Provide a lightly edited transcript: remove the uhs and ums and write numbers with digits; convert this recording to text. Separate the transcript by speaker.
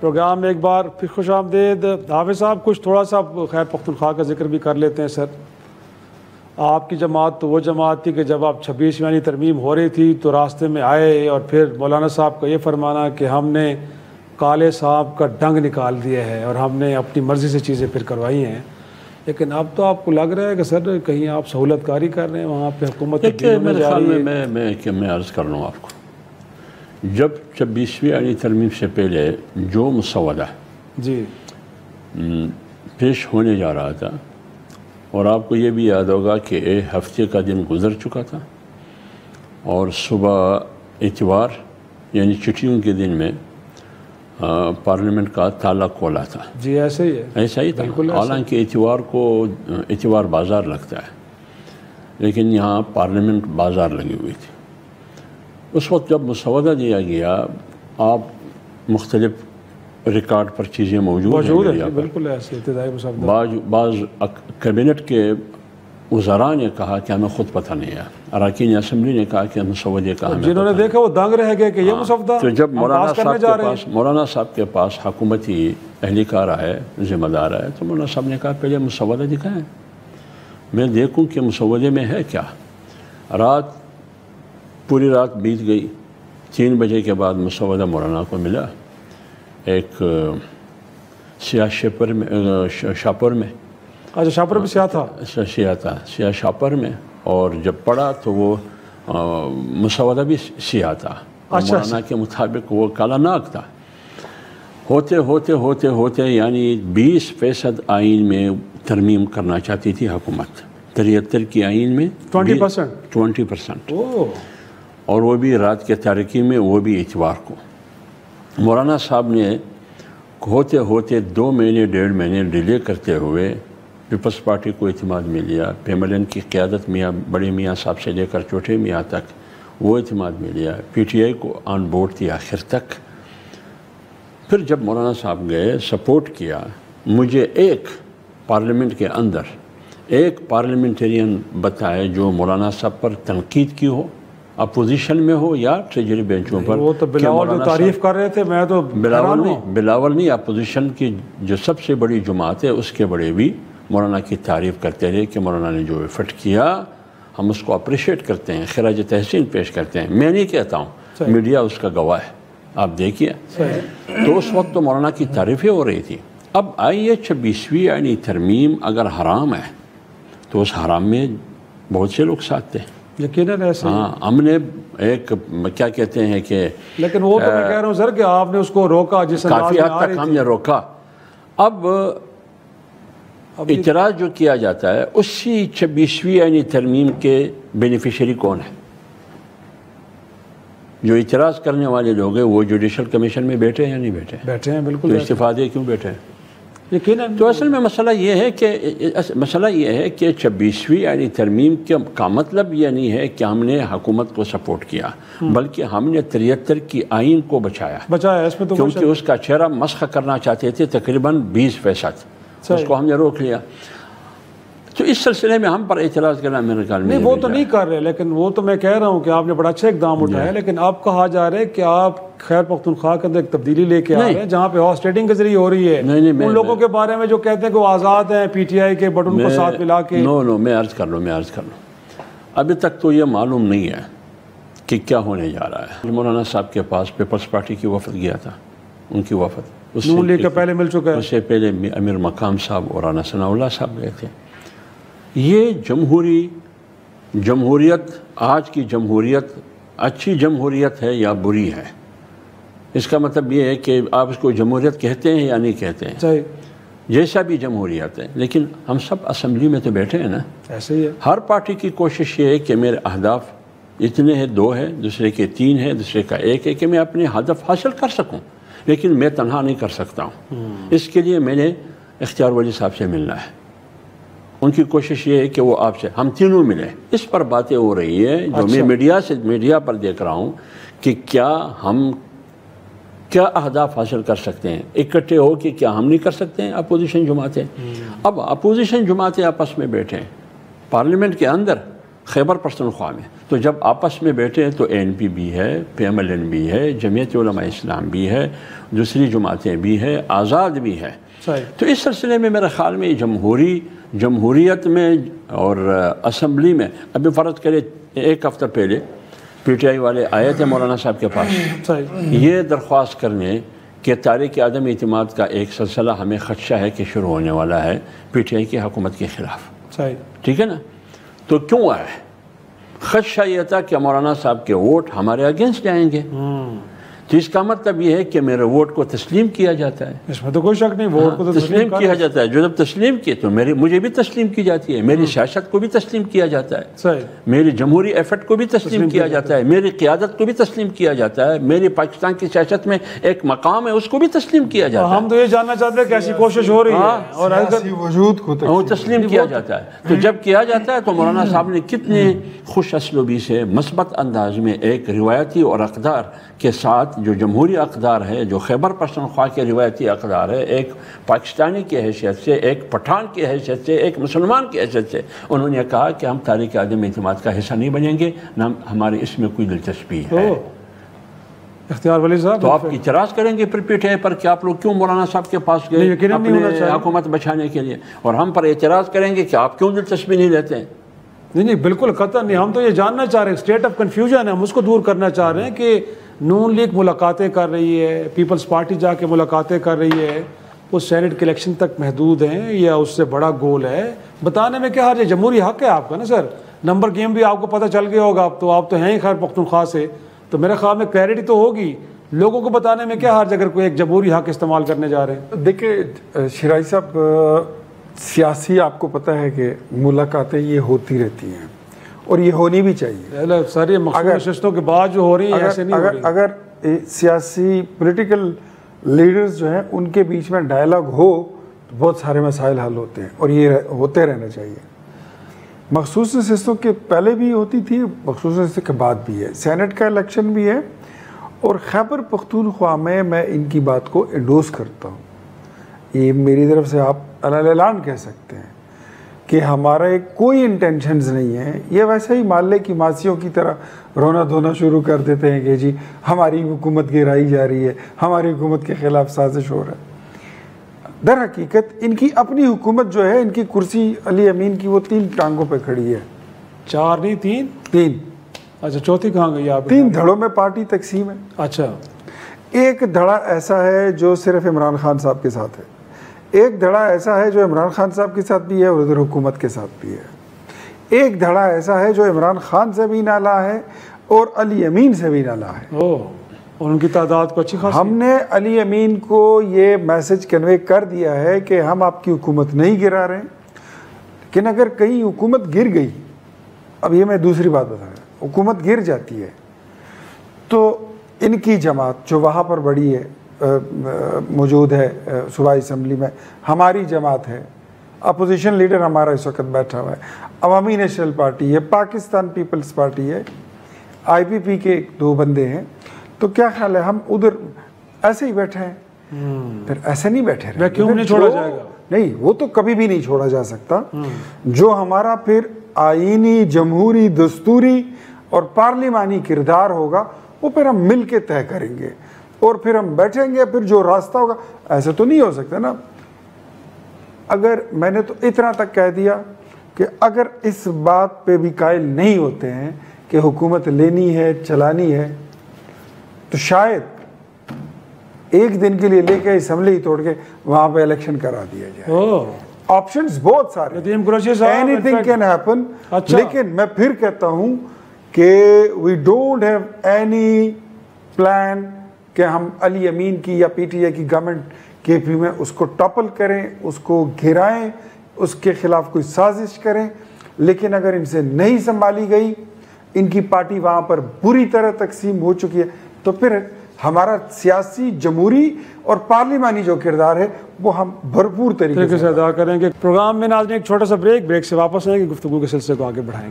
Speaker 1: Programme میں ایک بار پھر خوش آمدید۔ حافظ صاحب کچھ تھوڑا سا خیر پختونخوا کا ذکر بھی کر لیتے ہیں سر۔ آپ کی جماعت تو وہ جماعت تھی کہ جب آپ 26ویں ترمیم ہو رہی تھی تو راستے میں آئے اور پھر مولانا صاحب کا یہ فرمانا کہ ہم نے کالے صاحب کا ڈنگ نکال دیا ہے اور ہم نے اپنی مرضی سے چیزیں پھر کروائی ہیں، لیکن اب تو آپ کو لگ رہا ہے کہ سر کہیں آپ سہولت کاری کر رہے ہیں وہاں پہ حکومت
Speaker 2: میرے خیال میں میں عرض کر لوں آپ کو، جب 26ویں ترمیم سے پہلے جو مسودہ
Speaker 1: جی
Speaker 2: پیش ہونے جا رہا تھا، اور آپ کو یہ بھی یاد ہوگا کہ ایک ہفتے کا دن گزر چکا تھا اور صبح اتوار یعنی چھٹیوں کے دن میں پارلیمنٹ کا تالا کھولا تھا۔
Speaker 1: جی ایسے ہی ہے،
Speaker 2: ایسا ہی تھا، حالانکہ اتوار کو اتوار بازار لگتا ہے، لیکن یہاں پارلیمنٹ بازار لگی ہوئی تھی۔ اس وقت جب مسودہ دیا گیا، آپ مختلف ریکارڈ پر چیزیں موجود ہیں،
Speaker 1: بالکل ایسے ابتدائی مسودہ،
Speaker 2: بعض کابینٹ کے وزراء نے کہا کہ ہمیں خود پتہ نہیں ہے، اراکین اسمبلی نے کہا کہ مسودے کا ہمیں
Speaker 1: جنہوں نے دیکھا وہ دنگ رہ گئے کہ یہ مسودہ
Speaker 2: تو جب مولانا صاحب کے پاس حکومتی اہلکار آئے، ذمہ دار آئے، تو مولانا صاحب نے کہا پہلے مسودہ دکھائیں، میں دیکھوں کہ مسودے میں ہے کیا۔ پوری رات بیت گئی، 3 بجے کے بعد مسودہ مولانا کو ملا ایک سیاہ شاپر میں،
Speaker 1: اچھا شاپر بھی سیاہ تھا،
Speaker 2: سیاہ شاپر میں، اور جب پڑھا تو وہ مسودہ بھی سیاہ تھا، مولانا کے مطابق وہ کالا ناک تھا۔ ہوتے ہوتے ہوتے ہوتے یعنی 20% آئین میں ترمیم کرنا چاہتی تھی حکومت، 73 کی آئین میں 20%، اور وہ بھی رات کے تاریکی میں، وہ بھی اتوار کو۔ مولانا صاحب نے ہوتے ہوتے 2 مہینے 1.5 مہینے ڈیلے کرتے ہوئے پیپلز پارٹی کو اعتماد میں لیا، پیملن کی قیادت بڑے میاں صاحب سے لے کر چھوٹے میاں تک وہ اعتماد میں لیا، پی ٹی آئی کو آن بورڈ تھی آخر تک۔ پھر جب مولانا صاحب گئے، سپورٹ کیا، مجھے ایک پارلیمنٹ کے اندر ایک پارلیمنٹرین بتائے جو مولانا صاحب پر تنقید کی ہو، اپوزیشن میں ہو یا ٹریجری بینچوں پر۔
Speaker 1: وہ تو بلاول جو تعریف کر رہے تھے، میں تو
Speaker 2: بلاول نہیں، اپوزیشن کی جو سب سے بڑی جماعت ہے اس کے بڑے بھی مولانا کی تعریف کرتے رہے کہ مولانا نے جو ایفرٹ کیا ہم اس کو اپریشیٹ کرتے ہیں، خراج تحسین پیش کرتے ہیں۔ میں نہیں کہتا ہوں، میڈیا اس کا گواہ ہے، آپ دیکھیے۔ تو اس وقت تو مولانا کی تعریفیں ہو رہی تھی۔ اب آئیے 26ویں یعنی ترمیم اگر حرام ہے تو اس حرام میں بہت سے لوگ ساتھ تھے،
Speaker 1: یقیناً ایسے۔
Speaker 2: ہاں، ہم نے ایک کیا کہتے ہیں کہ،
Speaker 1: لیکن وہ تو میں کہہ رہا ہوں سر کہ آپ نے اس کو روکا، جس
Speaker 2: کافی حد تک ہم نے روکا۔ اب اعتراض جو کیا جاتا ہے اسی 26ویں یعنی ترمیم کے بینیفیشری کون ہے؟ جو اعتراض کرنے والے لوگ ہیں وہ جوڈیشل کمیشن میں بیٹھے ہیں یا نہیں بیٹھے؟
Speaker 1: بیٹھے ہیں، بالکل۔
Speaker 2: تو استفادے کیوں بیٹھے ہیں؟
Speaker 1: یقیناً۔
Speaker 2: تو اصل میں مسئلہ یہ ہے کہ 26ویں یعنی ترمیم کا مطلب یہ نہیں ہے کہ ہم نے حکومت کو سپورٹ کیا، بلکہ ہم نے 73 کی آئین کو بچایا،
Speaker 1: اس میں تو
Speaker 2: کیونکہ اس کا چہرہ مسخ کرنا چاہتے تھے تقریباً 20%، اس کو ہم نے روک لیا۔ تو اس سلسلے میں ہم پر اعتراض کرنا میرے خیال میں
Speaker 1: نہیں، وہ تو نہیں کر رہے، لیکن وہ تو میں کہہ رہا ہوں کہ آپ نے بڑا اچھا اقدام اٹھایا، لیکن اب کہا جا رہا ہے کہ آپ خیر پختونخوا کے اندر ایک تبدیلی لے کے آ رہے ہیں جہاں پہ ہارس ٹریڈنگ کے ذریعے ہو رہی ہے۔ ان لوگوں کے بارے میں جو کہتے ہیں کہ وہ آزاد ہیں پی ٹی آئی کے، بٹ ان کو ساتھ ملا کے
Speaker 2: میں عرض کر لوں ابھی تک تو یہ معلوم نہیں ہے کہ کیا ہونے جا رہا ہے۔ مولانا صاحب کے پاس پیپلز پارٹی کی وفد گیا تھا، ان کی وفد
Speaker 1: نون لیگ کا پہلے مل چکا ہے،
Speaker 2: اس سے پہلے امیر مقام صاحب اور رانا ثناء اللہ صاحب گئے تھے۔ یہ جمہوریت، آج کی جمہوریت اچھی جمہوریت ہے یا بری ہے؟ اس کا مطلب یہ ہے کہ آپ اس کو جمہوریت کہتے ہیں یا نہیں کہتے ہیں، جیسا بھی جمہوریت ہے، لیکن ہم سب اسمبلی میں تو بیٹھے ہیں نا،
Speaker 1: ایسے ہی ہے۔
Speaker 2: ہر پارٹی کی کوشش یہ ہے کہ میرے اہداف اتنے ہیں، 2 ہیں، دوسرے کے 3 ہیں، دوسرے کا 1 ہے، کہ میں اپنے ہدف حاصل کر سکوں، لیکن میں تنہا نہیں کر سکتا ہوں۔ اس کے لیے میں نے اختیار ولی صاحب سے ملنا ہے، ان کی کوشش یہ ہے کہ وہ آپ سے، ہم تینوں ملیں۔ اس پر باتیں ہو رہی ہے جو میں میڈیا پر دیکھ رہا ہوں کہ ہم کیا اہداف حاصل کر سکتے ہیں اکٹھے ہو کے، کیا ہم نہیں کر سکتے ہیں؟ اپوزیشن جماعتیں، اب اپوزیشن جماعتیں آپس میں بیٹھیں پارلیمنٹ کے اندر خیبر پختونخوا میں. تو جب آپس میں بیٹھے تو ANP بھی ہے, PMLN بھی ہے, جمعیت علماء اسلام بھی ہے, دوسری جماعتیں بھی ہیں, آزاد بھی ہے. تو اس سلسلے میں میرے خیال میں جمہوریت میں اور اسمبلی میں, ابھی فرض کرے ایک ہفتہ پہلے PTI والے آئے تھے مولانا صاحب کے پاس یہ درخواست کرنے کہ تاریخ عدم اعتماد کا ایک سلسلہ ہمیں خدشہ ہے کہ شروع ہونے والا ہے PTI کی حکومت کے خلاف. ٹھیک ہے نا. تو کیوں آئے؟ خدشہ یہ تھا کہ مولانا صاحب کے ووٹ ہمارے اگینسٹ جائیں گے. تو اس کا مطلب یہ ہے کہ میرے ووٹ کو تسلیم کیا جاتا ہے.
Speaker 1: اس میں تو کوئی شک نہیں, ووٹ کو تو
Speaker 2: تسلیم کیا جاتا ہے. جو جب تسلیم کی تو مجھے بھی تسلیم کی جاتی ہے, میری سیاست کو بھی تسلیم کیا جاتا ہے, میری جمہوری ایفرٹ کو بھی تسلیم کیا جاتا ہے, میری قیادت کو بھی تسلیم کیا جاتا ہے, میری پاکستان کی سیاست میں ایک مقام ہے اس کو بھی تسلیم کیا جاتا ہے.
Speaker 1: ہم تو یہ جاننا چاہتے ہیں کہ ایسی کوشش ہو رہی ہے اور
Speaker 3: وجود کو
Speaker 2: تسلیم کیا جاتا ہے. تو جب کیا جاتا ہے تو مولانا صاحب نے کتنے خوش اسلوبی سے مثبت انداز میں ایک روایتی اور اقدار کے ساتھ, جو جمہوری اقدار ہے, جو خیبر پختونخوا کے روایتی اقدار ہے, ایک پاکستانی کی حیثیت سے, ایک پٹھان کی حیثیت سے, ایک مسلمان کی حیثیت سے انہوں نے کہا کہ ہم تاریخ عدم اعتماد کا حصہ نہیں بنیں گے, نہ ہماری اس میں کوئی دلچسپی ہے.
Speaker 1: اختیار ولی صاحب,
Speaker 2: تو آپ اعتراض کریں گے پھر PTI پر کہ آپ لوگ کیوں مولانا صاحب کے پاس گئے اپنے حکومت بچانے کے لیے, اور ہم پر اعتراض کریں گے کہ آپ کیوں دلچسپی نہیں لیتے ہیں.
Speaker 1: نہیں بالکل قطعا نہیں. ہم تو یہ جاننا چاہ رہے ہیں, اسٹیٹ آف کنفیوژن ہے, ہم اس کو دور کرنا چاہ رہے ہیں کہ نون لیگ ملاقاتیں کر رہی ہے, پیپلز پارٹی جا کے ملاقاتیں کر رہی ہے, وہ سینٹ کے الیکشن تک محدود ہیں یا اس سے بڑا گول ہے, بتانے میں کیا حرج ہے. جمہوری حق ہے آپ کا نا سر, نمبر گیم بھی آپ کو پتہ چل گیا ہوگا. آپ تو ہیں ہی خیر پختونخوا سے, تو میرے خیال میں کلیئرٹی تو ہوگی. لوگوں کو بتانے میں کیا حرج اگر کوئی ایک جمہوری حق استعمال کرنے جا رہے ہیں.
Speaker 3: دیکھیں شرائی صاحب, سیاسی آپ کو پتہ ہے کہ ملاقاتیں یہ ہوتی رہتی ہیں اور یہ ہونی بھی چاہیے.
Speaker 1: ساری مخصوص نشستوں کے بعد جو ہو رہی ہیں ایسے نہیں ہو رہی.
Speaker 3: اگر سیاسی پولیٹیکل لیڈرز جو ہیں ان کے بیچ میں ڈائلاگ ہو تو بہت سارے مسائل حل ہوتے ہیں, اور یہ ہوتے رہنا چاہیے. مخصوص نشستوں کے پہلے بھی ہوتی تھی, مخصوص نشستوں کے بعد بھی ہے. سینٹ کا الیکشن بھی ہے, اور خیبر پختونخوا میں ان کی بات کو انڈوس کرتا ہوں. یہ میری طرف سے آپ اعلان کہہ سکتے ہیں کہ ہمارا کوئی انٹینشنز نہیں ہے. یہ ویسے ہی محلے کی ماسیوں کی طرح رونا دھونا شروع کر دیتے ہیں کہ جی ہماری حکومت گرائی جا رہی ہے, ہماری حکومت کے خلاف سازش ہو رہا ہے. در حقیقت ان کی اپنی حکومت جو ہے, ان کی کرسی علی امین کی وہ 3 ٹانگوں پہ کھڑی ہے.
Speaker 1: 4 نہیں 3. اچھا چوتھی کہاں گئی آپ؟
Speaker 3: 3 دھڑوں میں پارٹی تقسیم ہے.
Speaker 1: اچھا,
Speaker 3: ایک دھڑا ایسا ہے جو صرف عمران خان صاحب کے ساتھ ہے, ایک دھڑا ایسا ہے جو عمران خان صاحب کے ساتھ بھی ہے اور ادھر حکومت کے ساتھ بھی ہے, ایک دھڑا ایسا ہے جو عمران خان سے بھی نالا ہے اور علی امین سے بھی نالا ہے.
Speaker 1: اور ان کی تعداد کو اچھی خاصی.
Speaker 3: ہم نے علی امین کو یہ میسج کنوے کر دیا ہے کہ ہم آپ کی حکومت نہیں گرا رہے ہیں, لیکن اگر کہیں حکومت گر گئی, اب یہ میں دوسری بات بتا رہا ہوں, حکومت گر جاتی ہے تو ان کی جماعت جو وہاں پر بڑی ہے موجود ہے صوبائی اسمبلی میں, ہماری جماعت ہے, اپوزیشن لیڈر ہمارا اس وقت بیٹھا ہوا ہے, عوامی نیشنل پارٹی ہے, پاکستان پیپلز پارٹی ہے, IPP کے 2 بندے ہیں. تو کیا خیال ہے ہم ادھر ایسے ہی بیٹھے ہیں؟ پھر ایسے نہیں بیٹھے رہے.
Speaker 1: کیوں نہیں چھوڑا جائے گا؟
Speaker 3: نہیں, وہ تو کبھی بھی نہیں چھوڑا جا سکتا. جو ہمارا پھر آئینی, جمہوری, دستوری اور پارلیمانی کردار ہوگا وہ پھر ہم مل کے طے کریں گے, اور پھر ہم بیٹھیں گے, پھر جو راستہ ہوگا. ایسے تو نہیں ہو سکتا نا. اگر میں نے تو اتنا تک کہہ دیا کہ اگر اس بات پہ بھی قائل نہیں ہوتے ہیں کہ حکومت لینی ہے, چلانی ہے, تو شاید ایک دن کے لیے لے کے اسمبلی توڑ کے وہاں پہ الیکشن کرا دیا جائے. آپشنز بہت سارے, اینی تھنگ کین ہیپن. لیکن میں پھر کہتا ہوں کہ we don't have any plan کہ ہم علی امین کی یا PTI کی گورنمنٹ KP میں اس کو ٹاپل کریں, اس کو گھرائیں, اس کے خلاف کوئی سازش کریں. لیکن اگر ان سے نہیں سنبھالی گئی, ان کی پارٹی وہاں پر بری طرح تقسیم ہو چکی ہے, تو پھر ہمارا سیاسی, جمہوری اور پارلیمانی جو کردار ہے وہ ہم بھرپور طریقے سے
Speaker 1: ادا کریں گے. پروگرام میں ناظرین ایک چھوٹا سا بریک سے واپس آئیں گے, گفتگو کے سلسلے کو آگے بڑھائیں گے.